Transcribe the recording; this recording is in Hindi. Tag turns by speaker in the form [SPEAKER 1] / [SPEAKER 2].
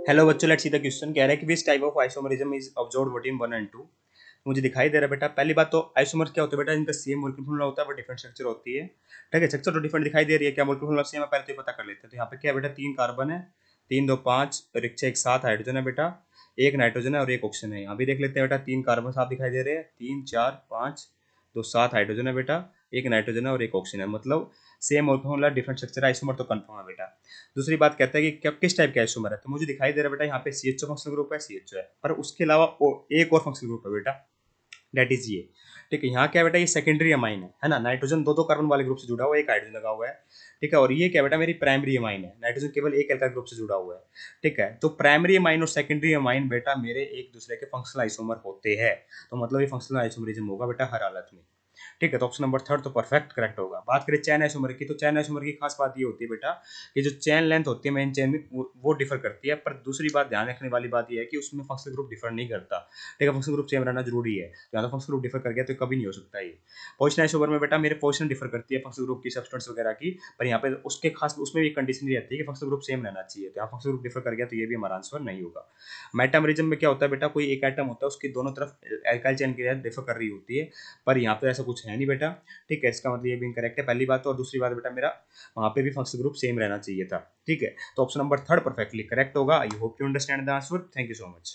[SPEAKER 1] हेलो बच्चों, लेट्स सी द क्वेश्चन। कह रहा है कि which type of isomerism is observed between 1 and 2। मुझे दिखाई दे रहा है बेटा, पहली बात तो आइसोमर क्या होता है बेटा, इनका सेम मॉलिक्यूलर फॉर्मूला होता है बट डिफरेंट स्ट्रक्चर होती है। ठीक है, स्ट्रक्चर तो डिफरेंट दिखाई दे रही है, क्या मॉलिक्यूलर फॉर्मूला सेम है पहले तो ये पता कर लेते हैं। तो यहाँ पे क्या है बेटा, 3 कार्बन है, 3 2 5 और एक 6 एक 7 हाइड्रोजन है बेटा, एक नाइट्रोजन है और एक ऑक्सीजन है। यहाँ भी देख लेते हैं बेटा, 3 कार्बन साफ दिखाई दे रहे हैं, 3 4 5 2 7 हाइड्रोजन है बेटा, एक नाइट्रोजन है और एक ऑक्सीजन है, मतलब same molecular formula different structure, isomer तो कंफर्म है बेटा। दूसरी बात कहता है कि क्या किस टाइप का आइसोमर है, तो मुझे दिखाई दे रहा है बेटा यहाँ पे CHO फंक्शनल ग्रुप है, CHO है, पर उसके अलावा एक और फंक्शनल ग्रुप है बेटा, दैट इज ये। ठीक है, यहाँ क्या है बेटा, ये सेकेंडरी अमाइन है ना, नाइट्रोजन दो दो कार्बन वाले ग्रुप से जुड़ा हुआ है, एक हाइड्रोजन लगा हुआ है। ठीक है, और ये क्या बेटा, मेरी प्राइमरी अमाइन है, नाइट्रोजन केवल एक एल्काइल ग्रुप से जुड़ा हुआ है। ठीक है, तो प्राइमरी अमाइन और सेकेंडरी अमाइन बेटा मेरे एक दूसरे के फंक्शनल आइसोमर होते हैं, तो मतलब ये फंक्शनल आइसोमरिज्म होगा बेटा हर हालत में। ठीक है, तो ऑप्शन नंबर थर्ड तो परफेक्ट करेक्ट होगा। बात करें चैन आइसोमर की, तो चैन आइसोमर की खास बात ये होती है बेटा कि जो चैन लेंथ होती है मेन चैन में वो डिफर करती है, पर दूसरी बात ध्यान रखने वाली बात ये है कि उसमें फंक्शनल ग्रुप डिफर नहीं करता। ठीक है, फंक्शनल ग्रुप सेम रहना जरूरी है, या तो फंक्शनल ग्रुप डिफर कर गया तो कभी नहीं हो सकता ये। पोजिशन आइसोमर में बेटा मेरे पोजिशन डिफर करती है फंक्शनल ग्रुप की, सब्सटेंस वगैरह की, पर यहाँ पे उसके खास उसमें भी कंडीशन नहीं रहती है कि फंक्शनल ग्रुप सेम रहना चाहिए, तो यहाँ फंक्शनल ग्रुप डिफर कर गया तो ये भी हमारा आंसर नहीं होगा। मेटामरिज्म में क्या होता है बेटा, कोई एक एटम होता है उसकी दोनों तरफ एल्काइल चेन की डिफर कर रही होती है, पर यहाँ पे ऐसा कुछ है नहीं बेटा। ठीक है, इसका मतलब ये भी इनकरेक्ट है पहली बात तो, और दूसरी बात बेटा मेरा वहाँ पे भी फंक्शनल ग्रुप सेम रहना चाहिए था। ठीक है, तो option number third perfectly correct होगा। I hope you understand the answer. Thank you so much.